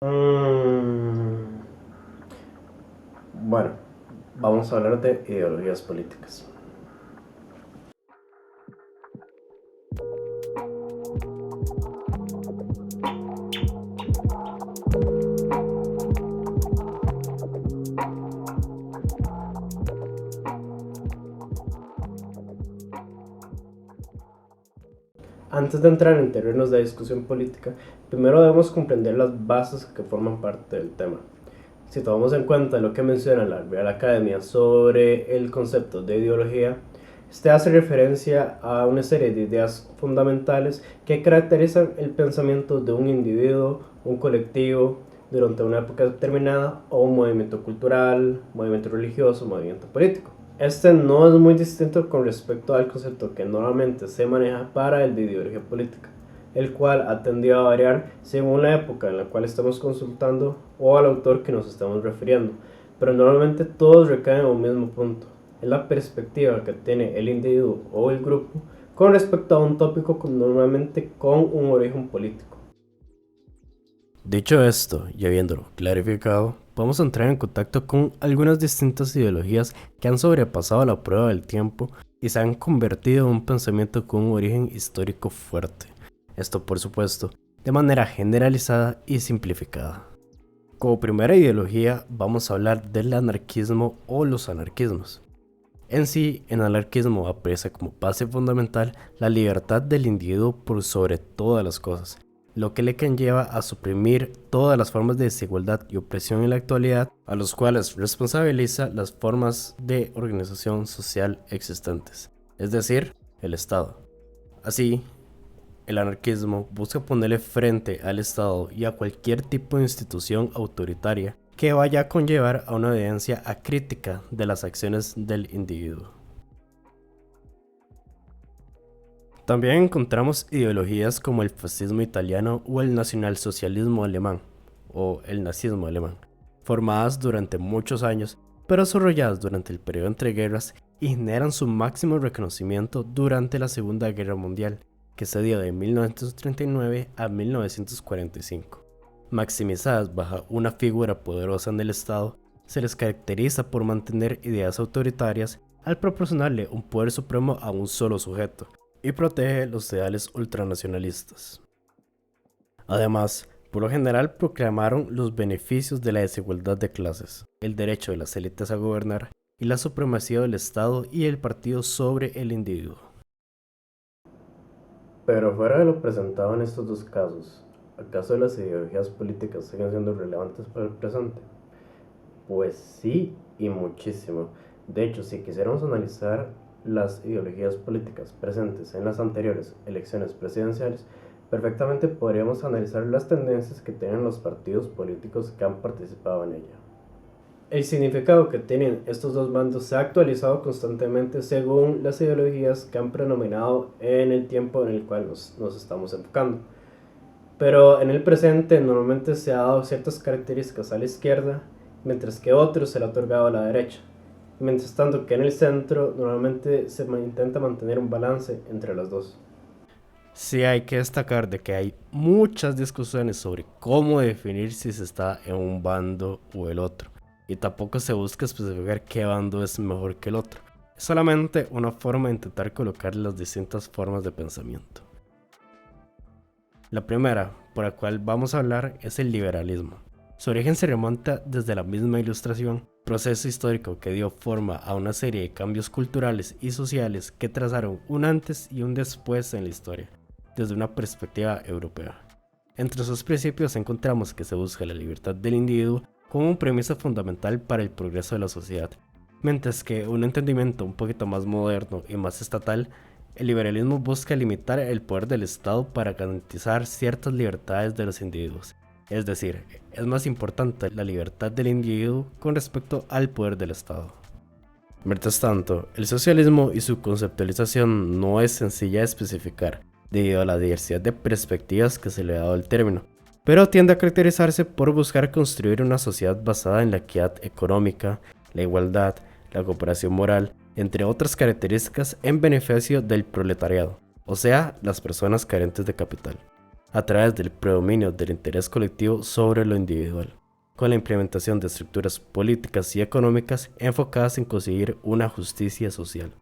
Mm, bueno, vamos a hablar de ideologías políticas. Antes de entrar en terrenos de discusión política, primero debemos comprender las bases que forman parte del tema. Si tomamos en cuenta lo que menciona la Real Academia sobre el concepto de ideología, este hace referencia a una serie de ideas fundamentales que caracterizan el pensamiento de un individuo, un colectivo, durante una época determinada, o un movimiento cultural, movimiento religioso, movimiento político. Este no es muy distinto con respecto al concepto que normalmente se maneja para el de ideología política, el cual ha tendido a variar según la época en la cual estamos consultando o al autor que nos estamos refiriendo, pero normalmente todos recaen en un mismo punto, es la perspectiva que tiene el individuo o el grupo con respecto a un tópico normalmente con un origen político. Dicho esto, y habiéndolo clarificado, podemos entrar en contacto con algunas distintas ideologías que han sobrepasado la prueba del tiempo y se han convertido en un pensamiento con un origen histórico fuerte. Esto, por supuesto, de manera generalizada y simplificada. Como primera ideología, vamos a hablar del anarquismo o los anarquismos. En sí, el anarquismo aparece como base fundamental la libertad del individuo por sobre todas las cosas, lo que le conlleva a suprimir todas las formas de desigualdad y opresión en la actualidad, a los cuales responsabiliza las formas de organización social existentes, es decir, el Estado. Así, el anarquismo busca ponerle frente al Estado y a cualquier tipo de institución autoritaria que vaya a conllevar a una obediencia acrítica de las acciones del individuo. También encontramos ideologías como el fascismo italiano o el nacionalsocialismo alemán, o el nazismo alemán, formadas durante muchos años, pero desarrolladas durante el periodo entre guerras y generan su máximo reconocimiento durante la Segunda Guerra Mundial, que se dio de 1939 a 1945. Maximizadas bajo una figura poderosa en el Estado, se les caracteriza por mantener ideas autoritarias al proporcionarle un poder supremo a un solo sujeto y protege los ideales ultranacionalistas. Además, por lo general proclamaron los beneficios de la desigualdad de clases, el derecho de las élites a gobernar y la supremacía del Estado y el partido sobre el individuo. Pero fuera de lo presentado en estos dos casos, ¿acaso las ideologías políticas siguen siendo relevantes para el presente? Pues sí, y muchísimo. De hecho, si quisiéramos analizar las ideologías políticas presentes en las anteriores elecciones presidenciales, perfectamente podríamos analizar las tendencias que tienen los partidos políticos que han participado en ella. El significado que tienen estos dos bandos se ha actualizado constantemente según las ideologías que han predominado en el tiempo en el cual nos estamos enfocando. Pero en el presente normalmente se ha dado ciertas características a la izquierda, mientras que otros se le ha otorgado a la derecha. Mientras tanto que en el centro normalmente se intenta mantener un balance entre las dos. Sí hay que destacar de que hay muchas discusiones sobre cómo definir si se está en un bando o el otro, y tampoco se busca especificar qué bando es mejor que el otro. Es solamente una forma de intentar colocar las distintas formas de pensamiento. La primera, por la cual vamos a hablar, es el liberalismo. Su origen se remonta desde la misma Ilustración, proceso histórico que dio forma a una serie de cambios culturales y sociales que trazaron un antes y un después en la historia, desde una perspectiva europea. Entre sus principios encontramos que se busca la libertad del individuo como un premisa fundamental para el progreso de la sociedad, mientras que un entendimiento un poquito más moderno y más estatal, el liberalismo busca limitar el poder del Estado para garantizar ciertas libertades de los individuos. Es decir, es más importante la libertad del individuo con respecto al poder del Estado. Mientras tanto, el socialismo y su conceptualización no es sencilla de especificar, debido a la diversidad de perspectivas que se le ha dado al término, pero tiende a caracterizarse por buscar construir una sociedad basada en la equidad económica, la igualdad, la cooperación moral, entre otras características en beneficio del proletariado, o sea, las personas carentes de capital. a través del predominio del interés colectivo sobre lo individual, con la implementación de estructuras políticas y económicas enfocadas en conseguir una justicia social.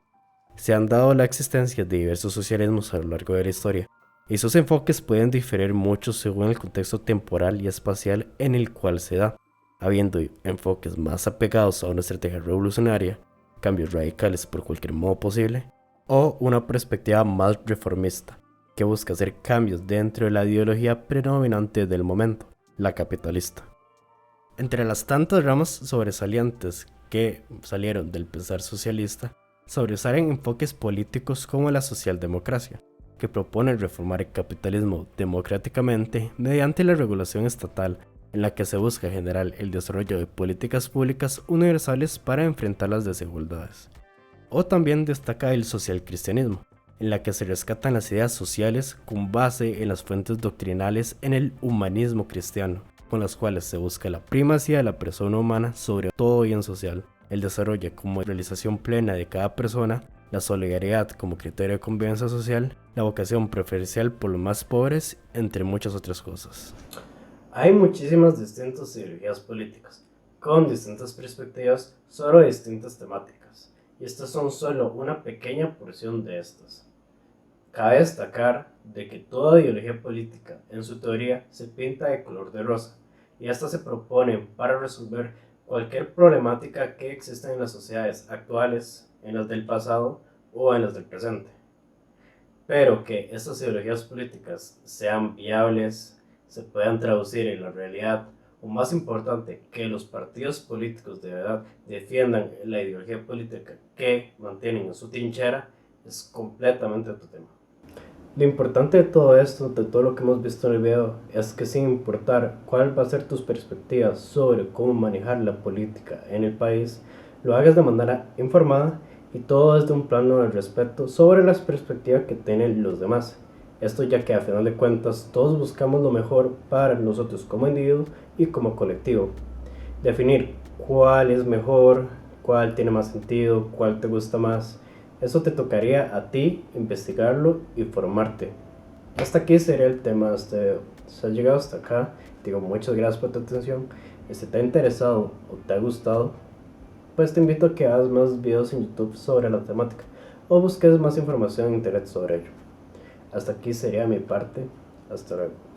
Se han dado la existencia de diversos socialismos a lo largo de la historia, y sus enfoques pueden diferir mucho según el contexto temporal y espacial en el cual se da, habiendo enfoques más apegados a una estrategia revolucionaria, cambios radicales por cualquier modo posible, o una perspectiva más reformista, que busca hacer cambios dentro de la ideología predominante del momento, la capitalista. Entre las tantas ramas sobresalientes que salieron del pensar socialista, sobresalen enfoques políticos como la socialdemocracia, que proponen reformar el capitalismo democráticamente mediante la regulación estatal, en la que se busca generar el desarrollo de políticas públicas universales para enfrentar las desigualdades. O también destaca el socialcristianismo, en la que se rescatan las ideas sociales con base en las fuentes doctrinales en el humanismo cristiano, con las cuales se busca la primacía de la persona humana sobre todo bien social, el desarrollo como realización plena de cada persona, la solidaridad como criterio de convivencia social, la vocación preferencial por los más pobres, entre muchas otras cosas. Hay muchísimas distintas ideologías políticas, con distintas perspectivas sobre distintas temáticas, y estas son solo una pequeña porción de estas. Cabe destacar de que toda ideología política, en su teoría, se pinta de color de rosa, y estas se proponen para resolver cualquier problemática que exista en las sociedades actuales, en las del pasado o en las del presente. Pero que estas ideologías políticas sean viables, se puedan traducir en la realidad, o más importante, que los partidos políticos de verdad defiendan la ideología política que mantienen en su trinchera, es completamente otro tema. Lo importante de todo esto, de todo lo que hemos visto en el video, es que sin importar cuál va a ser tus perspectivas sobre cómo manejar la política en el país, lo hagas de manera informada y todo desde un plano de respeto sobre las perspectivas que tienen los demás. Esto ya que a final de cuentas todos buscamos lo mejor para nosotros como individuo y como colectivo. Definir cuál es mejor, cuál tiene más sentido, cuál te gusta más. Eso te tocaría a ti investigarlo y formarte. Hasta aquí sería el tema de este video. Si has llegado hasta acá, digo muchas gracias por tu atención. Si te ha interesado o te ha gustado, pues te invito a que hagas más videos en YouTube sobre la temática o busques más información en internet sobre ello. Hasta aquí sería mi parte. Hasta luego.